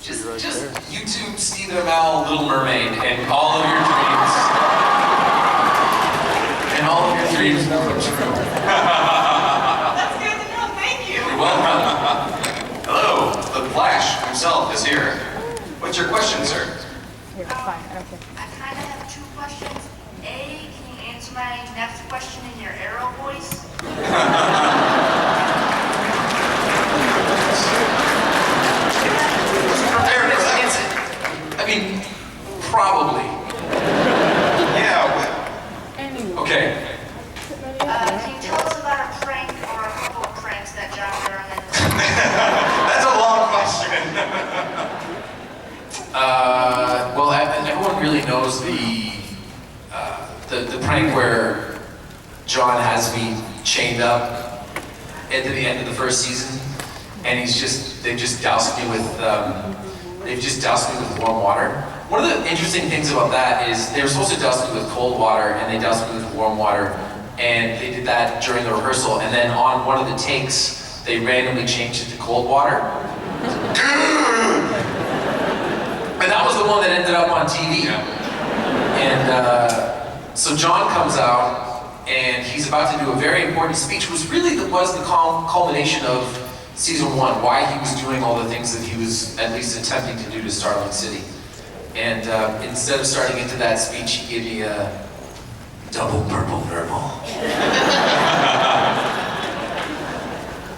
Just YouTube Steve and Amell, Little Mermaid, and all of your dreams. And all of your dreams come true. That's good to know, thank you. You're welcome. Hello, the Flash himself is here. What's your question, sir? Here, fine, okay. I kind of have two questions. A, can you answer my next question in your Arrow voice? I mean, probably. Yeah. Okay. Can you tell us about a prank or a couple of pranks that John Durham That's a long question. Well, everyone really knows the prank where John has me chained up at the end of the first season, and they've just doused me with warm water. One of the interesting things about that is they were supposed to douse me with cold water, and they doused me with warm water, and they did that during the rehearsal, and then on one of the takes, they randomly changed it to cold water. And that was the one that ended up on TV. And so John comes out, and he's about to do a very important speech, which really was the culmination of season 1, why he was doing all the things that he was at least attempting to do to Starling City. And instead of starting into that speech, he gave me a double purple purple.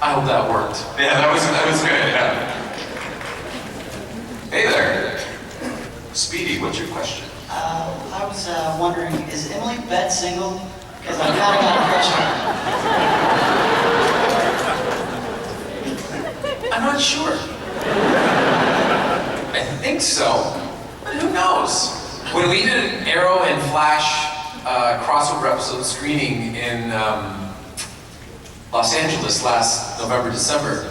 I hope that worked. Yeah, that was good, yeah. Hey there. Speedy, what's your question? I was wondering, is Emily Bett single? Because I kind of got a crush on her. I'm not sure. I think so, but who knows? When we did an Arrow and Flash crossover episode screening in Los Angeles last November, December,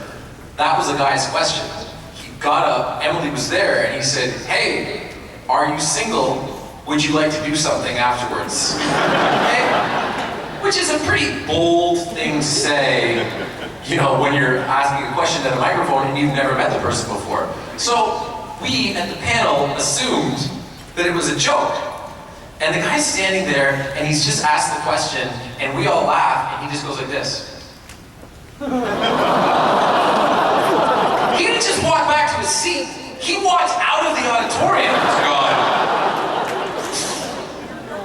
that was a guy's question. He got up, Emily was there, and he said, "Hey, are you single? Would you like to do something afterwards?" Okay? Which is a pretty bold thing to say, you know, when you're asking a question at a microphone and you've never met the person before. So we at the panel assumed that it was a joke. And the guy's standing there and he's just asked the question and we all laugh and he just goes like this. He didn't just walk back to his seat, he walked out of the auditorium. God.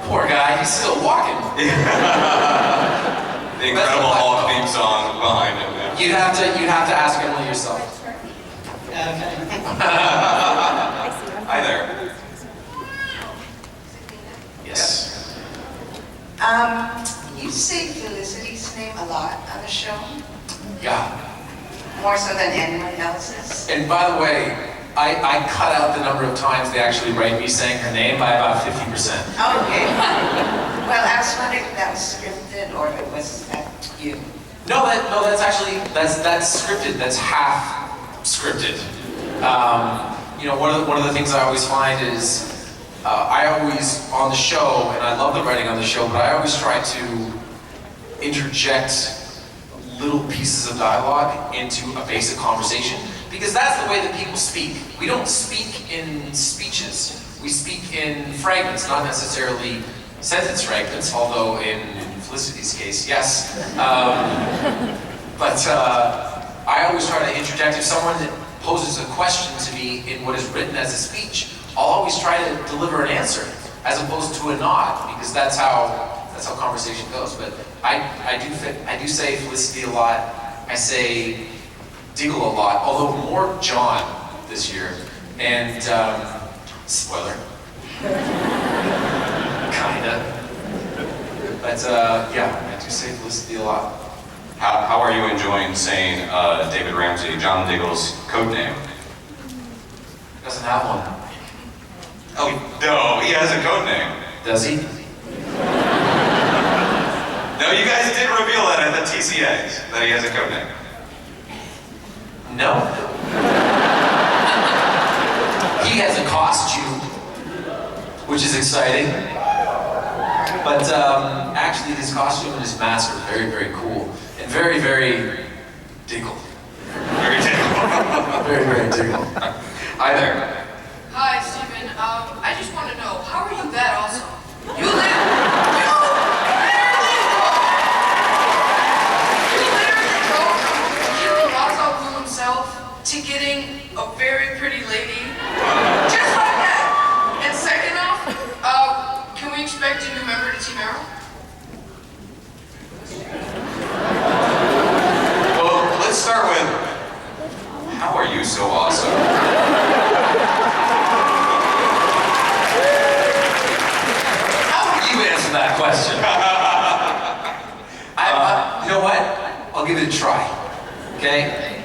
Poor guy, he's still walking. The Incredible Hulk theme song behind him. Yeah. You'd have to ask Emily yourself. Okay. Hi there. Yes. You say Felicity's name a lot on the show, Yeah. more so than anyone else's. And by the way, I cut out the number of times they actually write me saying her name by about 50%. Okay. Well, I was wondering if that was scripted or if it was you. No, that's actually scripted. That's half scripted. You know, one of the things I always find is I always on the show, and I love the writing on the show, but I always try to interject little pieces of dialogue into a basic conversation because that's the way that people speak. We don't speak in speeches. We speak in fragments, not necessarily sentence fragments, although in Felicity's case, yes. But I always try to interject. If someone poses a question to me in what is written as a speech, I'll always try to deliver an answer as opposed to a nod, because that's how conversation goes. But I do say Felicity a lot. I say Diggle a lot, although more John this year. And spoiler, kinda. But yeah, I do say Felicity a lot. How are you enjoying saying David Ramsey, John Diggle's code name? Doesn't have one. Oh, no, he has a code name. Does he? No, you guys did reveal that at the TCAs, that he has a code name. No. He has a costume, which is exciting. But actually his costume and his mask are very, very cool. And very, very Diggle. Very Diggle. Very, very Diggle. Hi there. Hi, Steven. I just want to know, how are you that awesome? You literally go from killing Raza himself to getting a very pretty lady. Just like that. And second off, can we expect a new member to Team Arrow? Well, let's start with, how are you so awesome? Answer that question. You know what? I'll give it a try. Okay?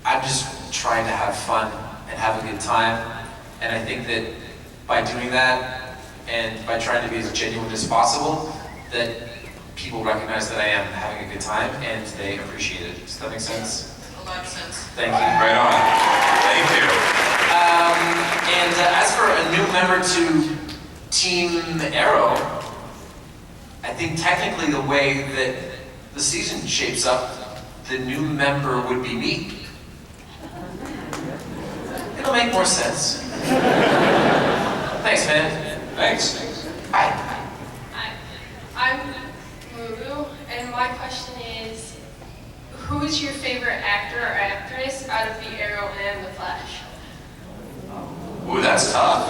I'm just trying to have fun and have a good time. And I think that by doing that and by trying to be as genuine as possible, that people recognize that I am having a good time and they appreciate it. Does that make sense? A lot of sense. Thank you. Right on. Thank you. And as for a new member to Team Arrow, I think technically the way that the season shapes up, the new member would be me. It'll make more sense. Thanks, man. Thanks. Hi. Hi, I'm Lulu, and my question is, who is your favorite actor or actress out of The Arrow and The Flash? Ooh, that's tough.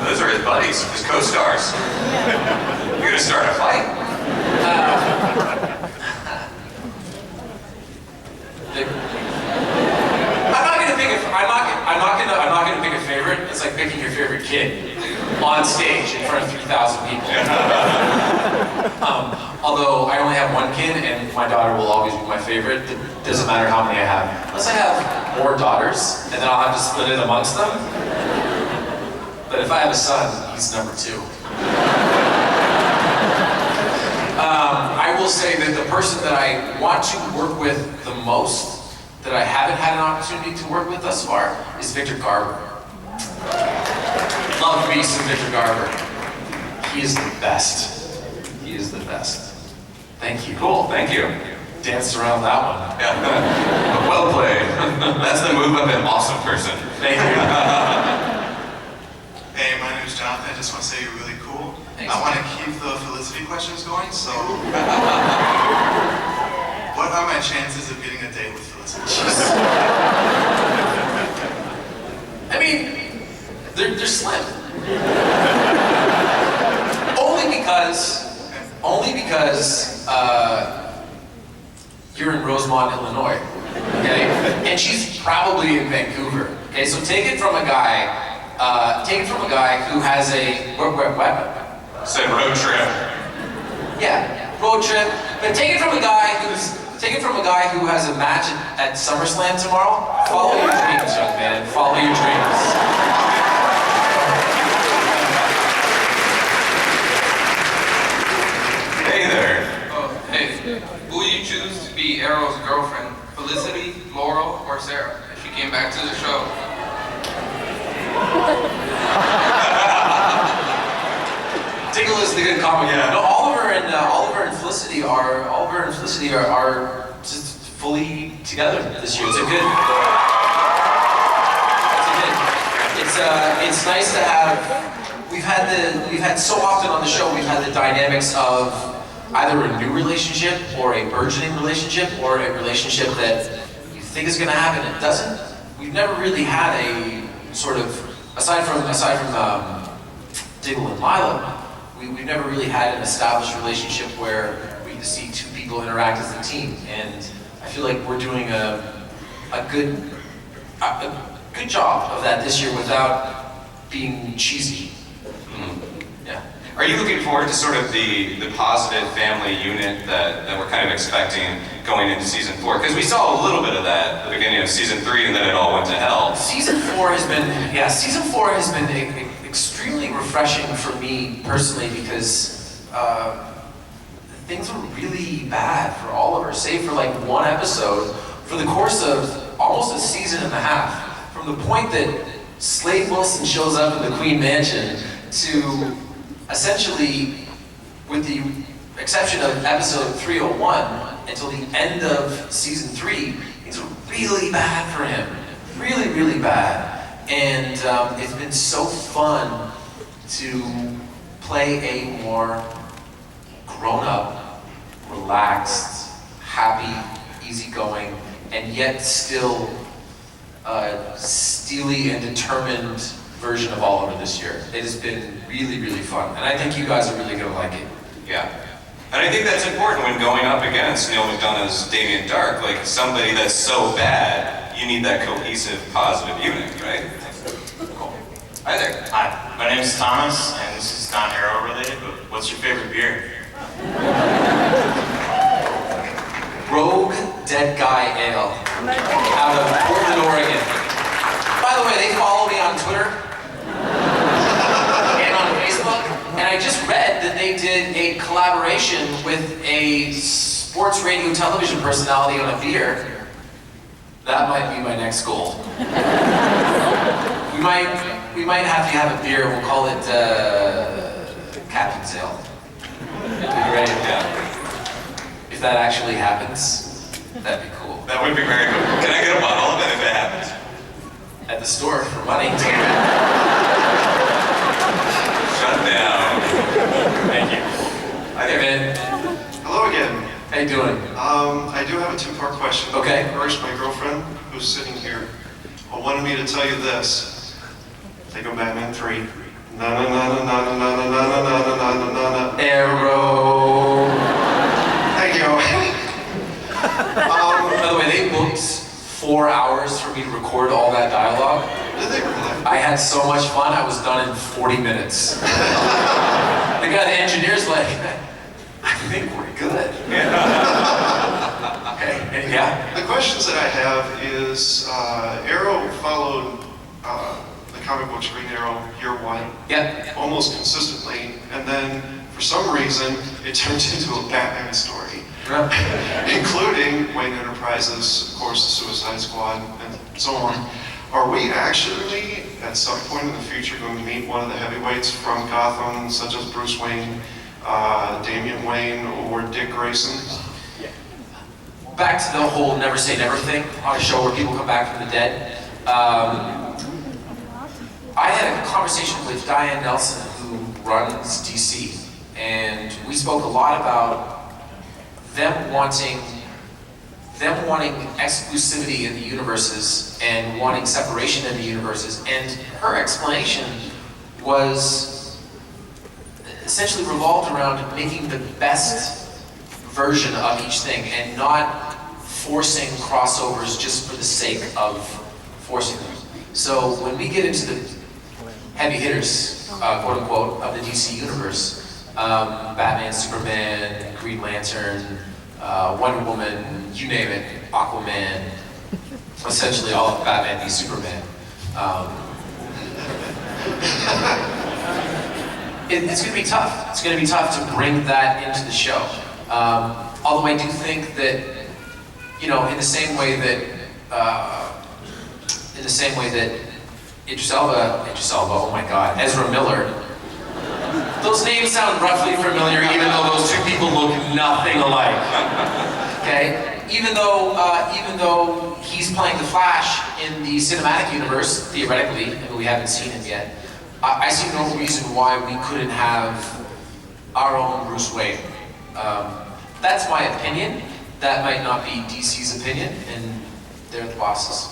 Those are his buddies, his co-stars. You're gonna start a fight. I'm not gonna pick a favorite. It's like picking your favorite kid on stage in front of 3,000 people. Although I only have one kid, and my daughter will always be my favorite. It doesn't matter how many I have. Unless I have more daughters, and then I'll have to split it amongst them. But if I have a son, he's number 2. I will say that the person that I want to work with the most, that I haven't had an opportunity to work with thus far, is Victor Garber. Love me some Victor Garber. He is the best. He is the best. Thank you. Cool, thank you. Danced around that one. Yeah. Well played. That's the move of an awesome person. Thank you. Hey, my name is Jonathan. I just want to say you're really cool. Thanks. I want to keep the Felicity questions going, so... What are my chances of getting a date with Felicity? I mean, they're slim. Only because you're in Rosemont, Illinois, okay? And she's probably in Vancouver, okay? So take it from a guy who has a, what? Said road trip. Yeah, road trip. But take it from a guy who has a match at SummerSlam tomorrow. Follow your dreams, young man. Follow your dreams. Hey there. Oh, hey. Who would you choose to be Arrow's girlfriend? Felicity, Laurel, or Sarah? If she came back to the show. Diggle is the good comic. Yeah. No, Oliver and Felicity are just fully together this year. It's nice to have. We've had so often on the show. We've had the dynamics of either a new relationship or a burgeoning relationship or a relationship that you think is going to happen and it doesn't. We've never really had a sort of aside from Diggle and Lila. We've never really had an established relationship where we just see two people interact as a team, and I feel like we're doing a good job of that this year without being cheesy. Yeah. Are you looking forward to sort of the positive family unit that we're kind of expecting going into season 4? Because we saw a little bit of that at the beginning of season 3, and then it all went to hell. Season 4 has been extremely refreshing for me personally because things were really bad for Oliver, save for like one episode for the course of almost a season and a half. From the point that Slade Wilson shows up in the Queen Mansion to essentially, with the exception of episode 301, until the end of season 3, things were really bad for him. really, really bad. And it's been so fun to play a more grown-up, relaxed, happy, easygoing, and yet still steely and determined version of Oliver this year. It has been really, really fun, and I think you guys are really gonna like it. Yeah. And I think that's important when going up against Neil McDonough's Damien Dark, like somebody that's so bad, you need that cohesive, positive unit, right? Cool. Hi there. Hi, my name is Thomas, and this is not Arrow related, but what's your favorite beer? Rogue Dead Guy Ale out of Portland, Oregon. By the way, they follow me on Twitter and on Facebook, and I just read that they did a collaboration with a sports radio television personality on a beer. That might be my next goal. We might have to have a beer. We'll call it Captain's Ale. Right? Yeah. If that actually happens, that'd be cool. That would be very cool. Can I get a bottle of it if it happens? At the store for money. Shut down. Thank you. Hi there, man. Hello again. How you doing? I do have a two-part question. Okay. First, my girlfriend, who's sitting here, wanted me to tell you this. Think of Batman 3. Na na na na na na na na na na na na na na. Arrow. Thank you. By the way, they booked 4 hours for me to record all that dialogue. Did they really? I had so much fun, I was done in 40 minutes. The guy, the engineer's like, I think we're good. Okay, and yeah. The questions that I have is, Arrow followed the comic books Green Arrow year one Yeah. almost consistently, and then for some reason it turned into a Batman story, including Wayne Enterprises, of course, the Suicide Squad, and so on. Are we actually, at some point in the future, going to meet one of the heavyweights from Gotham, such as Bruce Wayne, Damian Wayne, or Dick Grayson? Back to the whole never say never thing on a show where people come back from the dead. I had a conversation with Diane Nelson, who runs DC, and we spoke a lot about them wanting exclusivity in the universes and wanting separation in the universes. And her explanation was essentially revolved around making the best version of each thing and not forcing crossovers just for the sake of forcing them. So when we get into the heavy hitters, quote unquote, of the DC universe, Batman, Superman, Green Lantern, Wonder Woman, you name it, Aquaman, essentially all of Batman v Superman. It's going to be tough. It's going to be tough to bring that into the show. Although I do think that, you know, in the same way that Idris Elba, oh my God, Ezra Miller, those names sound roughly familiar, even though those two people look nothing alike. Okay, even though he's playing the Flash in the cinematic universe, theoretically, and we haven't seen him yet, I see no reason why we couldn't have our own Bruce Wayne. That's my opinion. That might not be DC's opinion, and they're the bosses.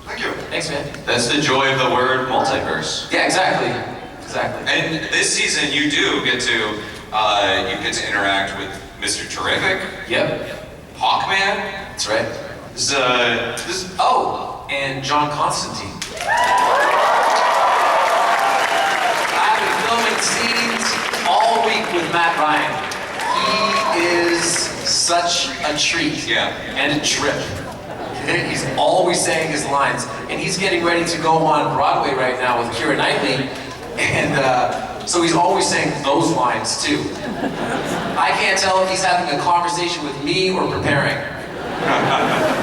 Thank you. Thanks, man. That's the joy of the word multiverse. Yeah, exactly. Exactly. And this season, you do get to interact with Mr. Terrific. Yep. Hawkman. That's right. Oh, and John Constantine. I've been filming scenes all week with Matt Ryan. He is such a treat. Yeah. And a trip. He's always saying his lines, and he's getting ready to go on Broadway right now with Keira Knightley, and so he's always saying those lines too. I can't tell if he's having a conversation with me or preparing.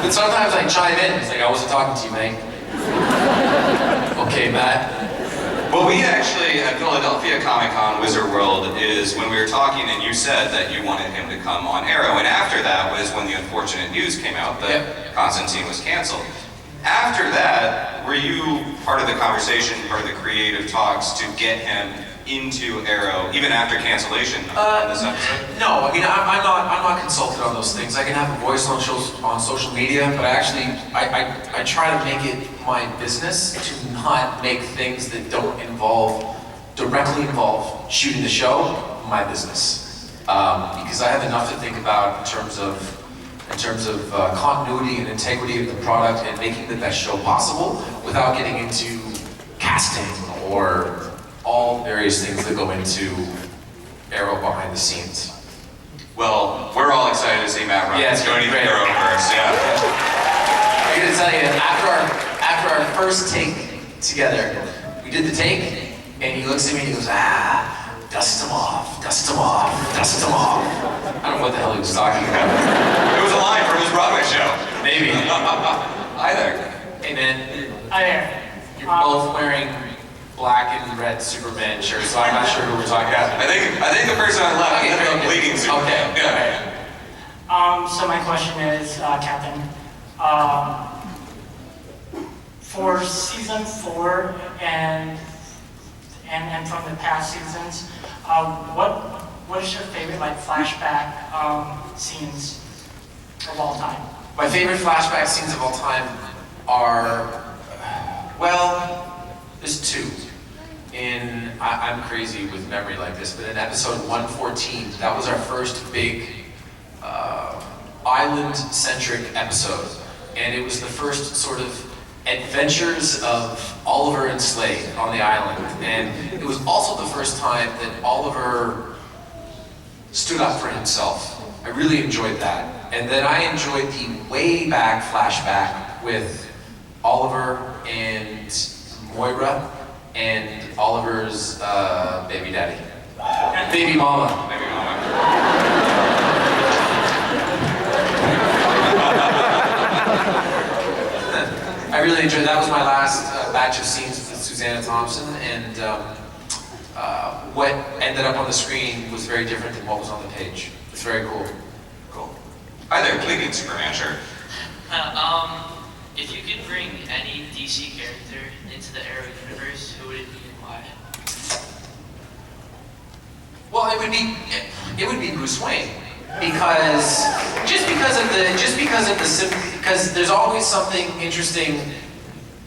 But sometimes I chime in. He's like, I wasn't talking to you, mate. Okay, Matt. Well, we actually, at Philadelphia Comic-Con Wizard World, is when we were talking and you said that you wanted him to come on Arrow, and after that was when the unfortunate news came out that Constantine was canceled. After that, were you part of the conversation, part of the creative talks to get him into Arrow, even after cancellation on this episode? No, I mean, I'm not consulted on those things. I can have a voice on social media, but I try to make it my business to not make things that don't directly involve shooting the show my business. Because I have enough to think about in terms of continuity and integrity of the product and making the best show possible without getting into casting or all various things that go into Arrow behind the scenes. Well, we're all excited to see Matt Ryan. Yeah, it's going to great. Arrow first. Yeah. I'm gonna tell you, after our first take together, we did the take, and he looks at me and he goes, dust him off, dust him off, dust him off. I don't know what the hell he was talking about. It was a line from his Broadway show. Maybe. Hi there. Hey man, Hi there. you're both wearing black and red Superman shirts, so I'm not sure who we're talking about. I think the person on the left is the bleeding suit. Okay. Yeah. So my question is, Captain, for season 4 and from the past seasons, what is your favorite flashback scenes of all time? My favorite flashback scenes of all time are, there's two. I'm crazy with memory like this, but in episode 114, that was our first big island-centric episode. And it was the first sort of adventures of Oliver and Slade on the island. And it was also the first time that Oliver stood up for himself. I really enjoyed that. And then I enjoyed the way back flashback with Oliver and Moira and Oliver's baby daddy. Baby mama. Maybe not. I really enjoyed, that was my last batch of scenes with Susanna Thompson, and what ended up on the screen was very different than what was on the page. It's very cool. Cool. Hi there, Bleeding Superman, sure. If you could bring any DC character into the Arrow universe, who would it be and why? Well, it would be Bruce Wayne, because because there's always something interesting.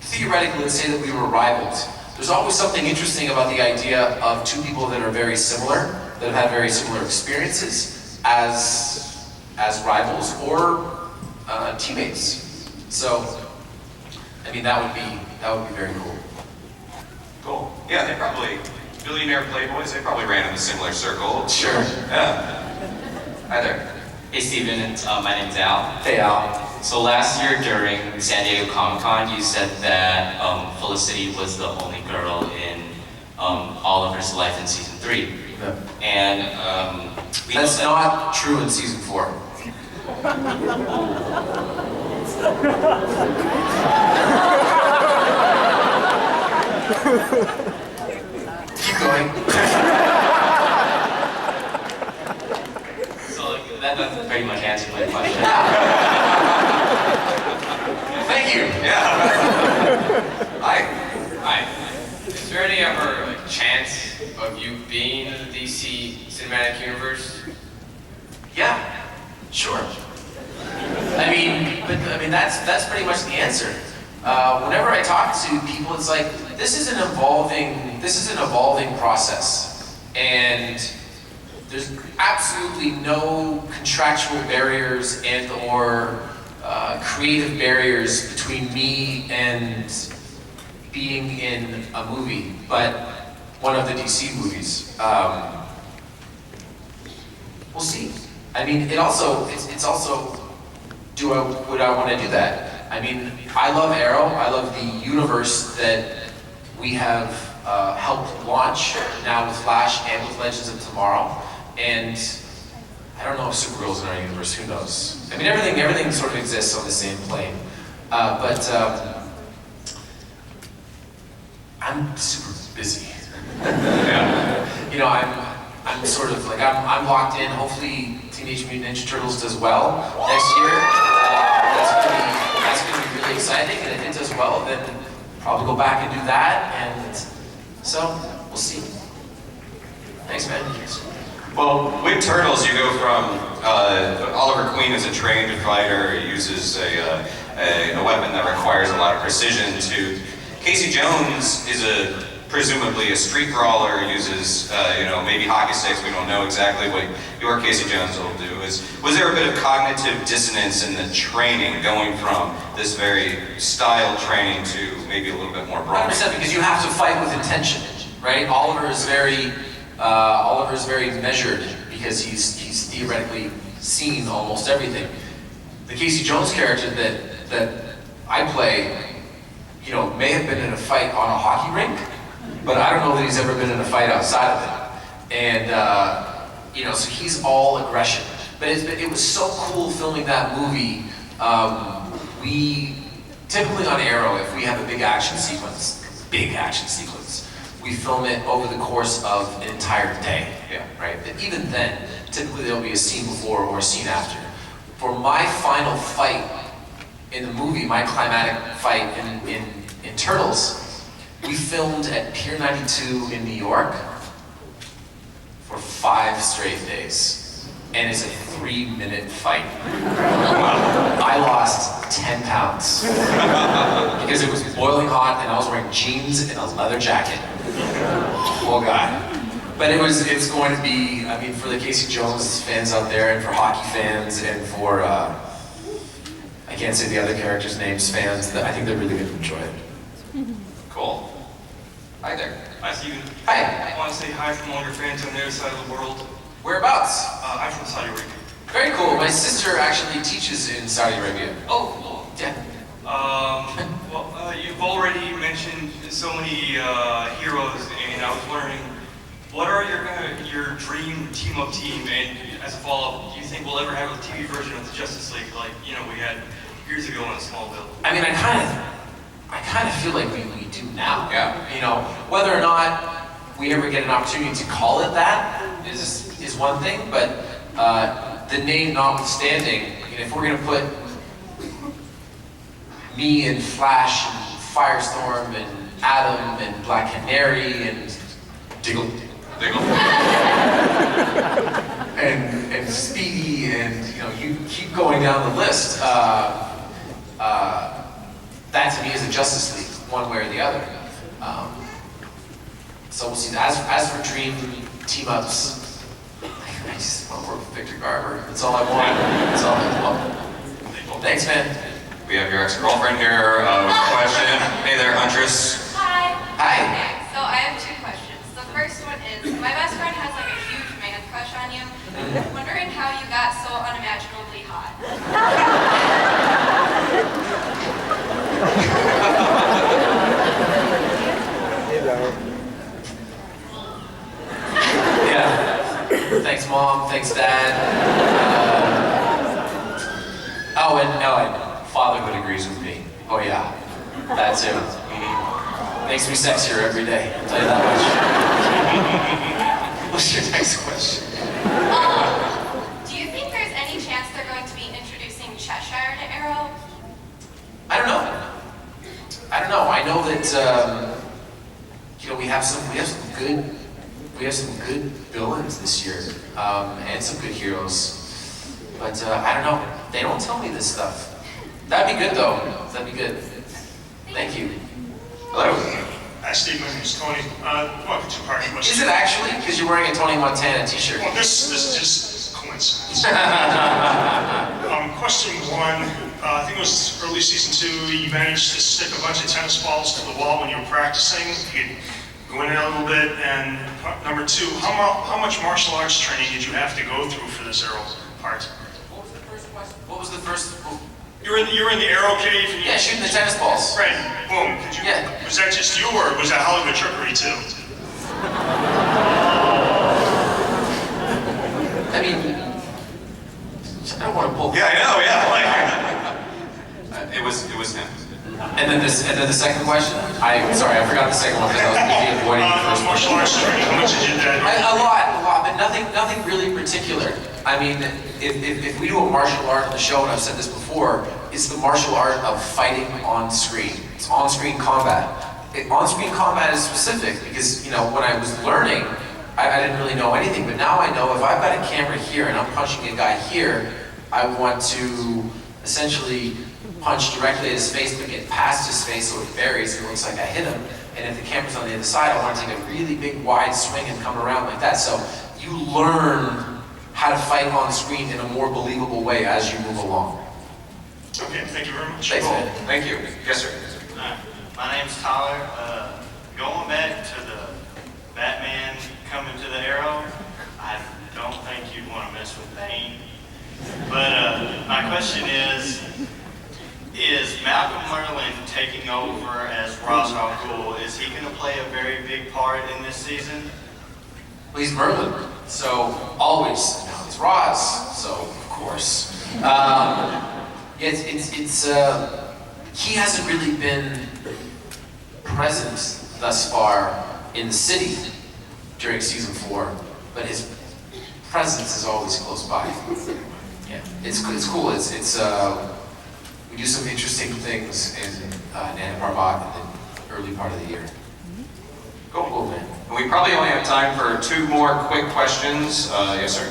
Theoretically, let's say that we were rivals. There's always something interesting about the idea of two people that are very similar, that have had very similar experiences as rivals or teammates. So, I mean, that would be very cool. Cool. Yeah, they probably, billionaire playboys, they probably ran in a similar circle. Sure. Yeah. Hi there. Hey Steven, my name's Al. Hey Al. So last year during San Diego Comic-Con, you said that Felicity was the only girl in Oliver's life in season 3. Yeah. And That's not true in season 4. Keep going. So that pretty much answered my question. Thank you. Yeah. Hi. Is there any ever chance of you being in the DC cinematic universe? Yeah, sure. I mean that's pretty much the answer. Whenever I talk to people, it's like this is an evolving process, and there's absolutely no contractual barriers and/or creative barriers between me and being in a movie, but one of the DC movies. We'll see. I mean, it's also, would I want to do that? I mean, I love Arrow. I love the universe that we have helped launch now with Flash and with Legends of Tomorrow. And I don't know if Supergirl's in our universe, who knows? I mean, everything sort of exists on the same plane. But I'm super busy. Yeah. You know, I'm sort of like, I'm locked in. Hopefully Teenage Mutant Ninja Turtles does well next year. That's that's going to be really exciting, and if it does well, then probably go back and do that, and so we'll see. Thanks, man. Well, with Turtles, you go from Oliver Queen is a trained fighter, he uses a weapon that requires a lot of precision, to Casey Jones is presumably a street brawler, uses maybe hockey sticks. We don't know exactly what your Casey Jones will do. Was there a bit of cognitive dissonance in the training, going from this very style training to maybe a little bit more broad? 100%, because you have to fight with intention, right? Oliver is very measured because he's theoretically seen almost everything. The Casey Jones character that I play, may have been in a fight on a hockey rink, but I don't know that he's ever been in a fight outside of it. And so he's all aggression. But it was so cool filming that movie. We typically on Arrow, if we have a big action sequence, we film it over the course of an entire day, right? But even then, typically there'll be a scene before or a scene after. For my final fight in the movie, my climatic fight in Turtles, we filmed at Pier 92 in New York for 5 straight days. And it's a 3-minute fight. I lost 10 pounds because it was boiling hot and I was wearing jeans and a leather jacket. Oh God. But it's going to be, for the Casey Jones fans out there and for hockey fans and for, I can't say the other characters' names, fans, I think they're really going to enjoy it. Cool. Hi there. Hi, Steven. Hi. I want to say hi from all your fans on the other side of the world. Whereabouts? I'm from Saudi Arabia. Very cool. My sister actually teaches in Saudi Arabia. Oh, cool. Yeah. You've already mentioned so many heroes, and I was wondering, what are your dream team-up team? And as a follow-up, do you think we'll ever have a TV version of the Justice League, like we had years ago in Smallville? I kind of feel like we do now. Yeah. Whether or not we ever get an opportunity to call it that is one thing, but the name notwithstanding, if we're gonna put me and Flash and Firestorm and Atom and Black Canary and Diggle. and Speedy and you keep going down the list. That to me is a Justice League, one way or the other. So we'll see. As for dream team-ups, I just want to work with Victor Garber. That's all I want. That's all I want. Thanks, man. We have your ex-girlfriend here with a question. Hey there, Huntress. Hi. Hi. Okay, so I have 2 questions. The first one is, my best friend has like a huge man crush on you. I'm wondering how you got so unimaginably hot. Yeah. Thanks, Mom. Thanks, Dad. And fatherhood agrees with me. Oh yeah, that too. Makes me sexier every day. I'll tell you that much. What's your next question? Do you think there's any chance they're going to be introducing Cheshire to Arrow? I don't know. I know that we have some good villains this year, and some good heroes. But I don't know. They don't tell me this stuff. That'd be good though. That'd be good. Thank you. Hello. Hi, Steve. My name is Tony. Well, 2-part question. Is it actually? Because you're wearing a Tony Montana t-shirt. Well, this is just coincidence. Question 1. I think it was early season 2. You managed to stick a bunch of tennis balls to the wall when you were practicing. You could go in there a little bit. And number 2, how much martial arts training did you have to go through for this Arrow part? What was the first question? What was the first? You were in the Arrow cave. And yeah, shooting the tennis balls. Right. Boom. Was that just you, or was that Hollywood trickery too? I don't want to pull. Yeah, I know. Yeah. It was him. And then the second question. I forgot the second one because I was busy avoiding the first one. Martial arts training. How much did you do that? A lot, but nothing really particular. If we do a martial art on the show, and I've said this before, is the martial art of fighting on screen. It's on-screen combat. On-screen combat is specific because, you know, when I was learning, I didn't really know anything, but now I know if I've got a camera here and I'm punching a guy here, I want to essentially punch directly at his face but get past his face so it buries and it looks like I hit him. And if the camera's on the other side, I want to take a really big wide swing and come around like that. So you learn how to fight on screen in a more believable way as you move along. Okay, thank you very much. Thanks, man. Thank you. Yes, sir. My name's Tyler. Going back to the Batman coming to the Arrow, I don't think you'd want to mess with Bane. But my question is Malcolm Merlin taking over as Ra's al Ghul, is he going to play a very big part in this season? Well, he's Merlin, so always. Now he's Ra's, so of course. He hasn't really been present thus far in the city during season 4, but his presence is always close by. Yeah, it's cool. We do some interesting things in Nana Parbat in the early part of the year. Cool, man. We probably only have time for 2 more quick questions. Yes, sir.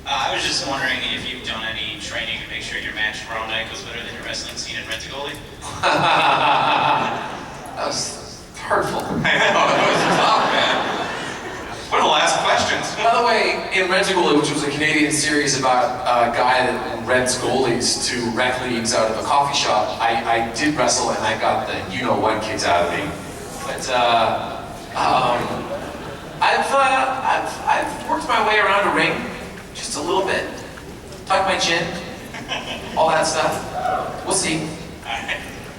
I was just wondering if you've done any training to make sure your match tomorrow night goes better than your wrestling scene in Rent-A-Goalie? That was hurtful. I know, that was tough, man. What are the last questions? By the way, in Rent-A-Goalie, which was a Canadian series about a guy that rents goalies to rent leagues out of a coffee shop, I did wrestle and I got the you-know-what kicks out of me. But I've worked my way around a ring just a little bit. Tuck my chin, all that stuff. We'll see.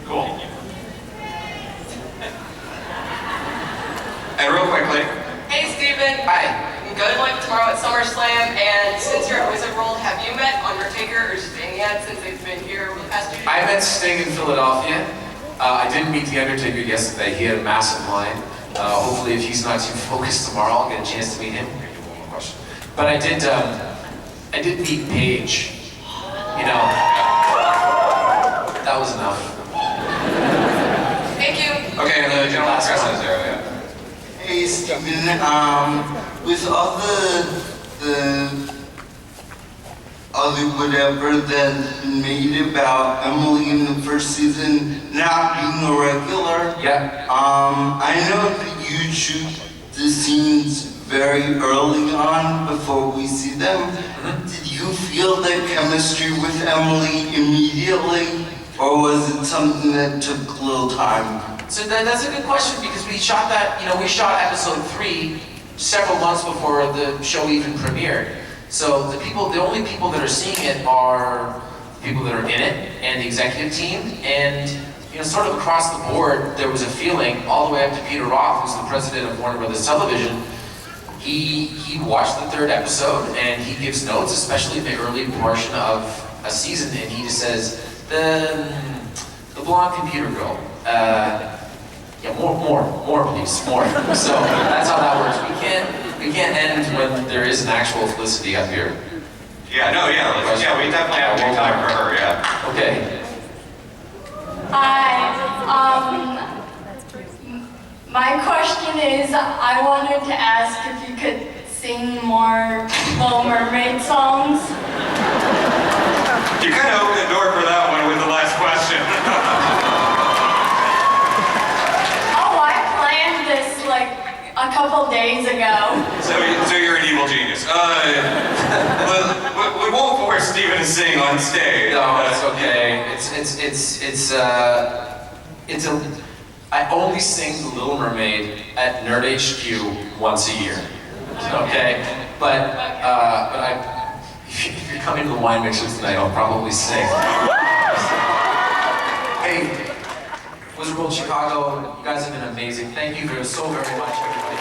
Cool. And real quickly. Hey, Steven. Hi. Good luck tomorrow at SummerSlam. And since you're at Wizard World, have you met Undertaker or Sting yet since they've been here over the past 2 days? I met Sting in Philadelphia. I didn't meet The Undertaker yesterday. He had a massive line. Hopefully, if he's not too focused tomorrow, I'll get a chance to meet him. One more question. But I did meet Paige. You know, that was enough. Thank you. Okay, and the gentleman across that zero, yeah. Hey, Steven, with all the other whatever that's been made about Emily in the first season not being a regular, I know that you shoot the scenes very early on before we see them. Did you feel that chemistry with Emily immediately, or was it something that took a little time? So that's a good question because we shot that, we shot episode 3 several months before the show even premiered. So the only people that are seeing it are people that are in it and the executive team. And sort of across the board, there was a feeling all the way up to Peter Roth, who's the president of Warner Brothers Television. He watched the 3rd episode and he gives notes, especially in the early portion of a season, and he just says the blonde computer girl. More please, more. So that's how that works. We can't end when there is an actual Felicity up here. Yeah, no, yeah, we definitely have to make time for her, yeah. Okay. Hi. My question is, I wanted to ask if you could sing more Little Mermaid songs. You kind of opened the door for that one with the last question. Oh, I planned this like a couple days ago. So you're an evil genius. We won't force Steven to sing on stage. No, it's okay. I only sing The Little Mermaid at Nerd HQ once a year. Okay, but if you're coming to the wine mixers tonight, I'll probably sing. Hey, Wizard World Chicago, you guys have been amazing. Thank you so very much, everybody.